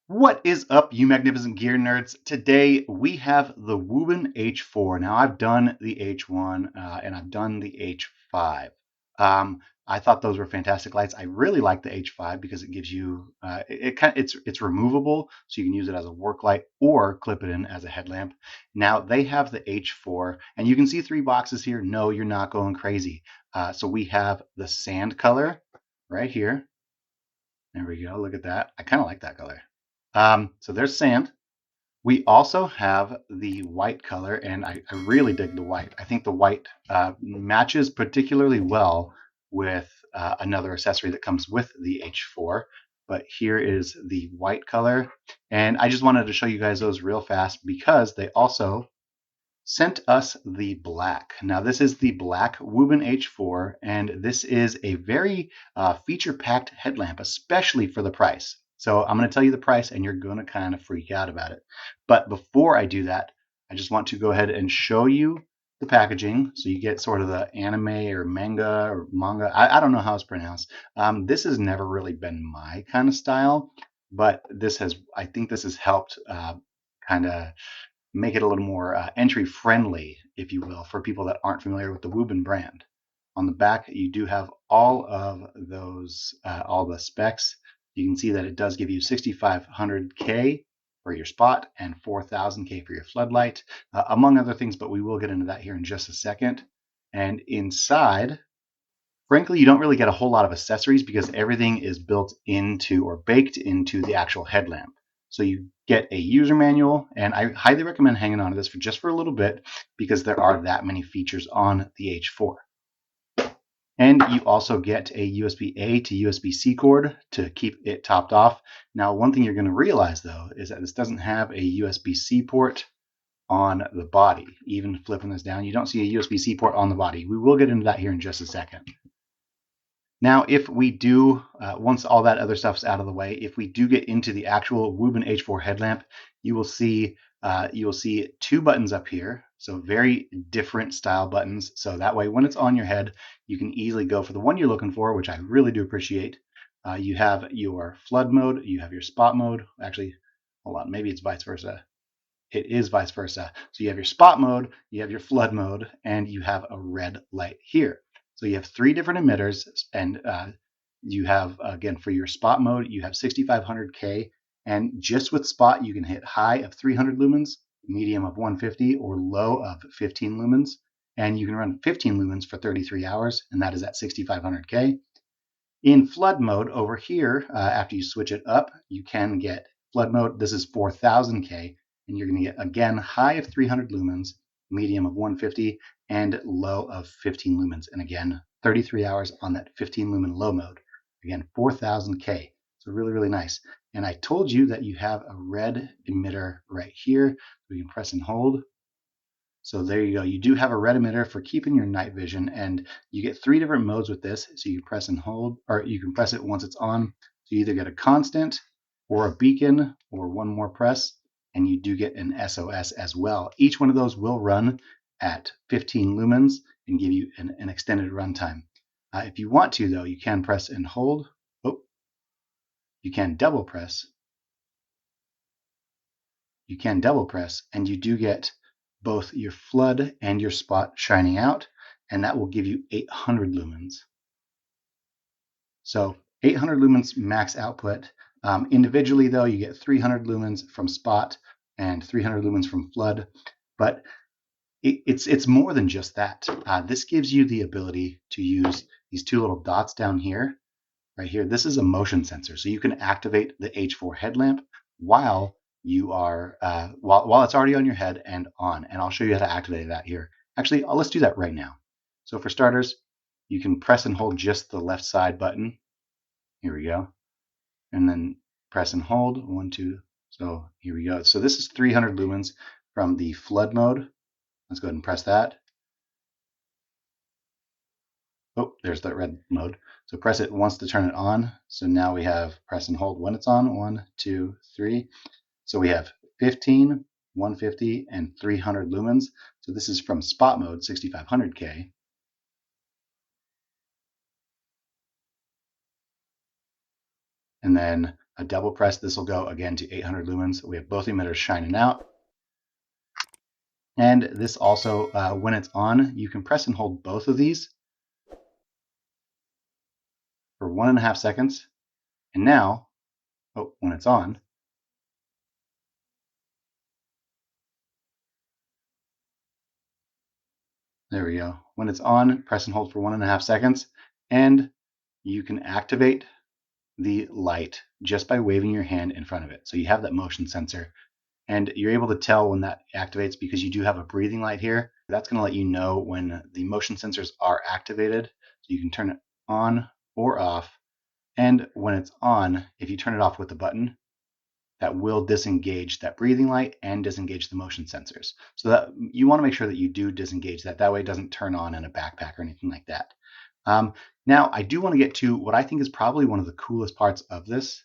What is up, you magnificent gear nerds? Today we have the Wuben H4. Now I've done the H1 and I've done the H5. I thought those were fantastic lights. I really like the H5 because it gives you it's removable, so you can use it as a work light or clip it in as a headlamp. Now they have the H4, and you can see three boxes here. No, you're not going crazy. So we have the sand color right here. There we go. Look at that. I kind of like that color. So there's sand. We also have the white color, and I really dig the white. I think the white matches particularly well with another accessory that comes with the H4. But here is the white color. And I just wanted to show you guys those real fast because they also sent us the black. Now, this is the black Wuben H4, and this is a very feature-packed headlamp, especially for the price. So I'm going to tell you the price, and you're going to kind of freak out about it. But before I do that, I just want to go ahead and show you the packaging. So you get sort of the anime or manga. I don't know how it's pronounced. This has never really been my kind of style, but I think this has helped kind of make it a little more entry friendly, if you will, for people that aren't familiar with the Wuben brand. On the back, you do have all of those, all the specs. You can see that it does give you 6,500K for your spot and 4,000K for your floodlight, among other things, but we will get into that here in just a second. And inside, frankly, you don't really get a whole lot of accessories because everything is built into or baked into the actual headlamp. So you get a user manual, and I highly recommend hanging on to this for just for a little bit because there are that many features on the H4. And you also get a USB-A to USB-C cord to keep it topped off. Now, one thing you're going to realize, though, is that this doesn't have a USB-C port on the body. Even flipping this down, you don't see a USB-C port on the body. We will get into that here in just a second. Now, if we do, once all that other stuff's out of the way, if we do get into the actual Wuben H4 headlamp, you will see two buttons up here. So very different style buttons. So that way, when it's on your head, you can easily go for the one you're looking for, which I really do appreciate. You have your flood mode, you have your spot mode. Actually, hold on, maybe it's vice versa. It is vice versa. So you have your spot mode, you have your flood mode, and you have a red light here. So you have three different emitters, and you have, again, for your spot mode, you have 6,500K, and just with spot, you can hit high of 300 lumens, medium of 150, or low of 15 lumens, and you can run 15 lumens for 33 hours, and that is at 6,500K. In flood mode over here, after you switch it up, you can get flood mode. This is 4,000K, and you're going to get, again, high of 300 lumens, medium of 150, and low of 15 lumens. And again, 33 hours on that 15 lumen low mode. Again, 4,000K. So really, really nice. And I told you that you have a red emitter right here. We can press and hold. So there you go. You do have a red emitter for keeping your night vision, and you get three different modes with this. So you press and hold, or you can press it once it's on. So you either get a constant or a beacon or one more press, and you do get an SOS as well. Each one of those will run at 15 lumens and give you an extended runtime. If you want to, though, you can press and hold. Oh, you can double press. You can double press, and you do get both your flood and your spot shining out, and that will give you 800 lumens. So 800 lumens max output. Individually, though, you get 300 lumens from spot and 300 lumens from flood, but it's more than just that. This gives you the ability to use these two little dots down here, right here. This is a motion sensor, so you can activate the H4 headlamp while you are while it's already on your head and on. And I'll show you how to activate that here. Actually, let's do that right now. So for starters, you can press and hold just the left side button. Here we go. And then press and hold. 1, 2. So here we go. So this is 300 lumens from the flood mode. Let's go ahead and press that. Oh, there's that red mode. So press it once to turn it on. So now we have press and hold when it's on. 1, 2, 3. So we have 15, 150, and 300 lumens. So this is from spot mode, 6,500K. And then a double press, this will go again to 800 lumens. We have both emitters shining out. And this also, when it's on, you can press and hold both of these for 1.5 seconds. And now, when it's on, there we go. When it's on, press and hold for 1.5 seconds, and you can activate the light just by waving your hand in front of it. So you have that motion sensor, and you're able to tell when that activates because you do have a breathing light here. That's going to let you know when the motion sensors are activated. So you can turn it on or off. And when it's on, if you turn it off with the button, that will disengage that breathing light and disengage the motion sensors. So that you want to make sure that you do disengage that. That way it doesn't turn on in a backpack or anything like that. Now, I do want to get to what I think is probably one of the coolest parts of this,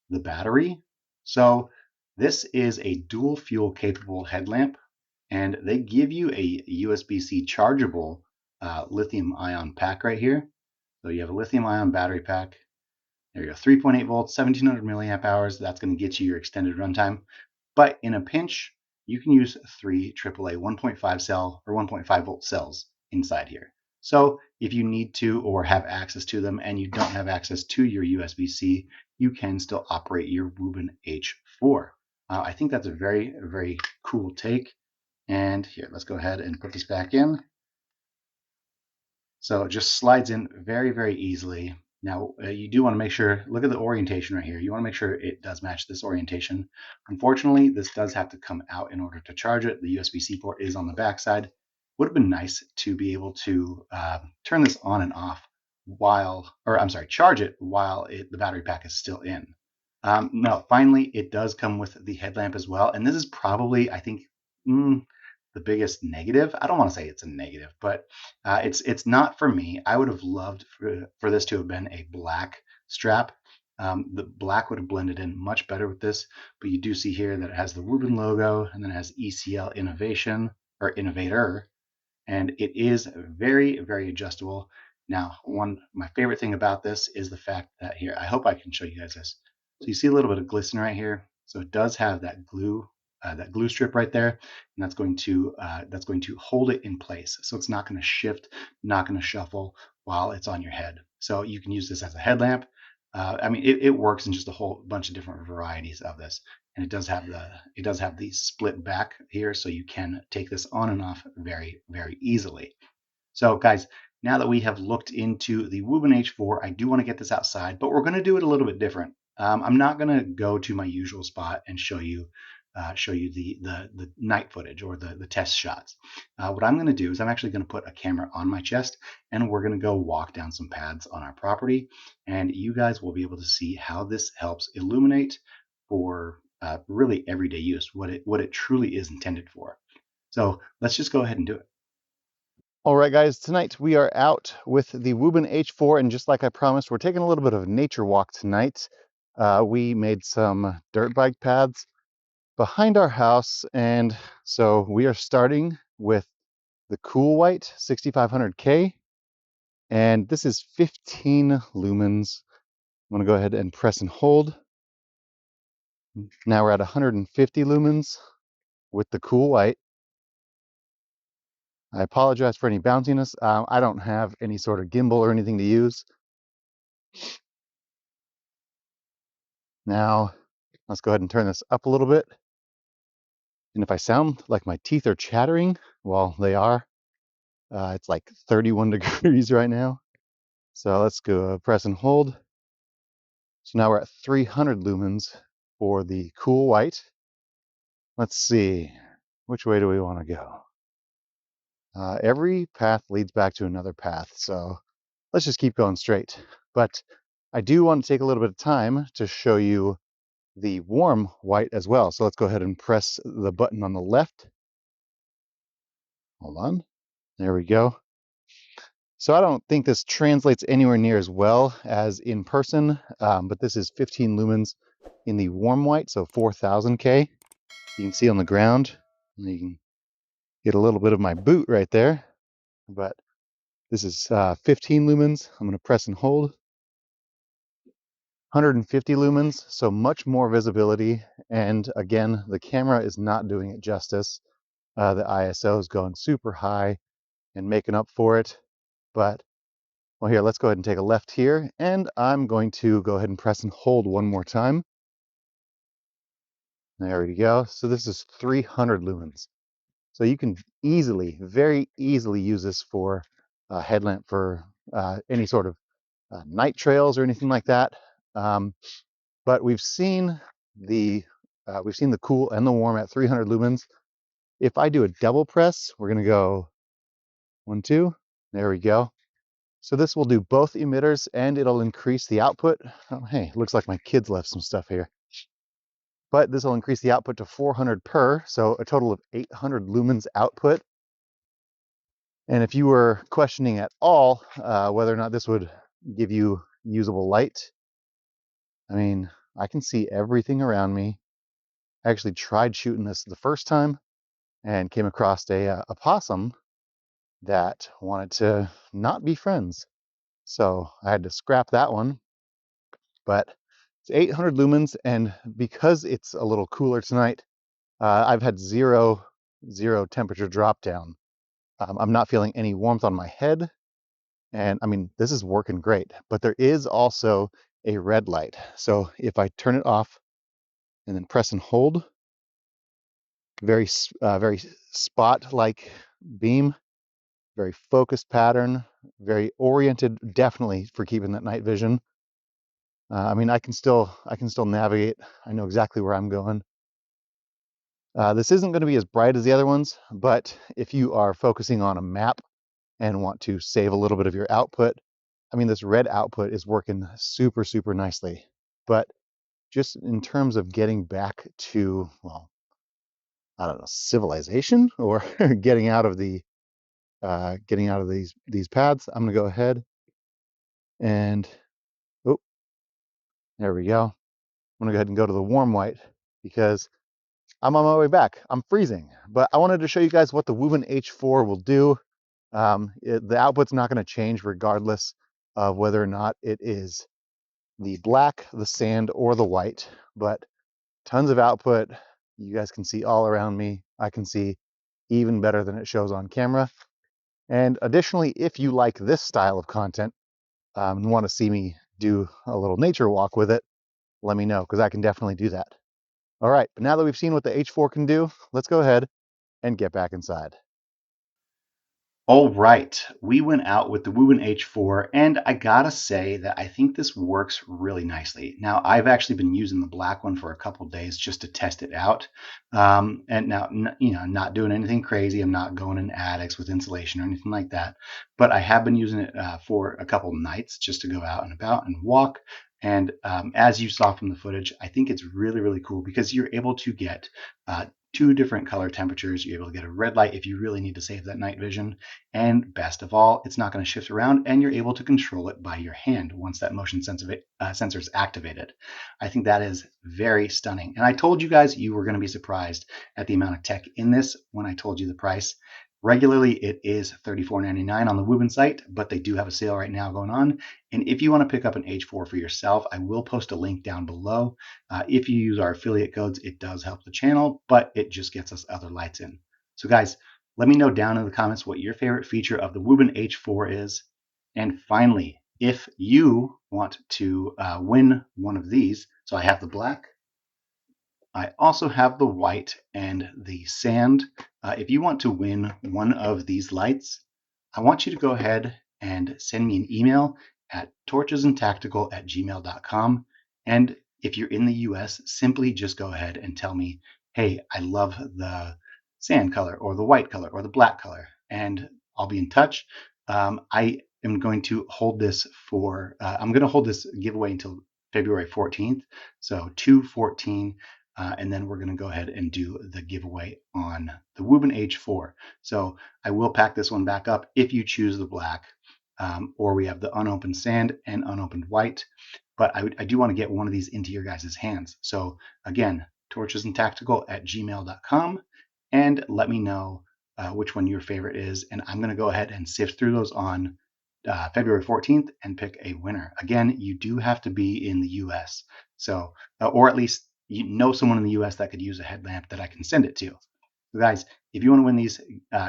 the battery. So this is a dual fuel capable headlamp, and they give you a USB-C chargeable lithium ion pack right here. So you have a lithium ion battery pack. There you go, 3.8 volts, 1700 milliamp hours. That's going to get you your extended runtime. But in a pinch, you can use 3 AAA 1.5 cell or 1.5 volt cells inside here. So if you need to or have access to them and you don't have access to your USB-C, you can still operate your Wuben H4. I think that's a very, very cool take. And here, let's go ahead and put this back in. So it just slides in very, very easily. Now, you do want to make sure, look at the orientation right here. You want to make sure it does match this orientation. Unfortunately, this does have to come out in order to charge it. The USB-C port is on the back side. Would have been nice to be able to turn this on and off charge it while the battery pack is still in. No, finally, it does come with the headlamp as well. And this is probably, I think, the biggest negative. I don't want to say it's a negative, but it's not for me. I would have loved for this to have been a black strap. The black would have blended in much better with this, but you do see here that it has the Wuben logo and then it has ECL Innovation or Innovator, and it is very, very adjustable. Now, my favorite thing about this is the fact that here, I hope I can show you guys this. So you see a little bit of glisten right here. So it does have that glue strip right there, and that's going to hold it in place. So it's not going to shift, not going to shuffle while it's on your head. So you can use this as a headlamp. I mean, it works in just a whole bunch of different varieties of this, and it does have the split back here, so you can take this on and off very, very easily. So guys, now that we have looked into the Wuben H4, I do want to get this outside, but we're going to do it a little bit different. I'm not going to go to my usual spot and show you the night footage or the test shots. What I'm going to do is I'm actually going to put a camera on my chest, and we're going to go walk down some paths on our property, and you guys will be able to see how this helps illuminate for really everyday use, what it truly is intended for. So let's just go ahead and do it. All right, guys, tonight we are out with the Wuben H4, and just like I promised, we're taking a little bit of a nature walk tonight. We made some dirt bike paths behind our house, and so we are starting with the Cool White 6500K, and this is 15 lumens. I'm going to go ahead and press and hold. Now we're at 150 lumens with the Cool White. I apologize for any bounciness. I don't have any sort of gimbal or anything to use. Now, let's go ahead and turn this up a little bit. And if I sound like my teeth are chattering, well, they are. It's like 31 degrees right now. So let's go press and hold. So now we're at 300 lumens for the Cool White. Let's see, which way do we want to go? Every path leads back to another path, so let's just keep going straight. But I do want to take a little bit of time to show you the warm white as well. So let's go ahead and press the button on the left. Hold on. There we go. So I don't think this translates anywhere near as well as in person, but this is 15 lumens in the warm white, so 4000K. You can see on the ground. You can get a little bit of my boot right there, but this is 15 lumens. I'm going to press and hold. 150 lumens, so much more visibility. And again, the camera is not doing it justice. The ISO is going super high and making up for it. But, well, here, let's go ahead and take a left here. And I'm going to go ahead and press and hold one more time. There we go. So this is 300 lumens. So you can easily, very easily use this for a headlamp for any sort of night trails or anything like that. But we've seen the cool and the warm at 300 lumens. If I do a double press, we're gonna go 1, 2. There we go. So this will do both emitters and it'll increase the output. Oh, hey, looks like my kids left some stuff here. But this will increase the output to 400 per, so a total of 800 lumens output. And if you were questioning at all whether or not this would give you usable light, I mean, I can see everything around me. I actually tried shooting this the first time and came across a possum that wanted to not be friends. So I had to scrap that one. But it's 800 lumens, and because it's a little cooler tonight, I've had zero temperature drop down. I'm not feeling any warmth on my head. And I mean, this is working great, but there is also a red light. So if I turn it off and then press and hold, very spot-like beam, very focused pattern, very oriented, definitely for keeping that night vision. I mean, I can still navigate. I know exactly where I'm going. This isn't going to be as bright as the other ones, but if you are focusing on a map and want to save a little bit of your output, I mean, this red output is working super, super nicely. But just in terms of getting back to, well, I don't know, civilization or getting out of these pads, I'm gonna go ahead and, oh, there we go. I'm gonna go ahead and go to the warm white because I'm on my way back. I'm freezing, but I wanted to show you guys what the Wuben H4 will do. The output's not gonna change regardless of whether or not it is the black, the sand, or the white, but tons of output. You guys can see all around me. I can see even better than it shows on camera. And additionally, if you like this style of content and want to see me do a little nature walk with it, let me know, because I can definitely do that. All right, but now that we've seen what the H4 can do, let's go ahead and get back inside. All right, we went out with the Wuben H4, and I gotta say that I think this works really nicely. Now, I've actually been using the black one for a couple days just to test it out, and now, not doing anything crazy. I'm not going in attics with insulation or anything like that, but I have been using it for a couple nights just to go out and about and walk. And as you saw from the footage, I think it's really, really cool because you're able to get two different color temperatures. You're able to get a red light if you really need to save that night vision. And best of all, it's not going to shift around and you're able to control it by your hand once that motion sensor is activated. I think that is very stunning. And I told you guys you were going to be surprised at the amount of tech in this when I told you the price. Regularly, it is $34.99 on the Wuben site, but they do have a sale right now going on. And if you want to pick up an H4 for yourself, I will post a link down below. If you use our affiliate codes, it does help the channel, but it just gets us other lights in. So guys, let me know down in the comments what your favorite feature of the Wuben H4 is. And finally, if you want to win one of these, so I have the black, I also have the white and the sand. If you want to win one of these lights, I want you to go ahead and send me an email at torchesandtactical@gmail.com. And if you're in the US, simply just go ahead and tell me, hey, I love the sand color or the white color or the black color, and I'll be in touch. I am going to hold this I'm going to hold this giveaway until February 14th. So 2/14. And then we're going to go ahead and do the giveaway on the Wuben H4. So I will pack this one back up if you choose the black, or we have the unopened sand and unopened white. But I do want to get one of these into your guys' hands. So again, torchesandtactical@gmail.com, and let me know which one your favorite is. And I'm going to go ahead and sift through those on February 14th and pick a winner. Again, you do have to be in the US. So, or at least you know someone in the US that could use a headlamp that I can send it to. So guys, if you want to win these,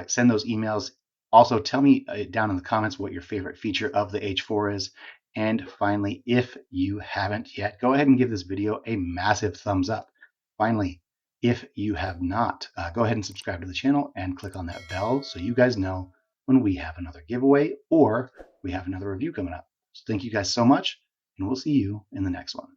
send those emails. Also, tell me down in the comments what your favorite feature of the H4 is. And finally, if you haven't yet, go ahead and give this video a massive thumbs up. Finally, if you have not, go ahead and subscribe to the channel and click on that bell so you guys know when we have another giveaway or we have another review coming up. So thank you guys so much, and we'll see you in the next one.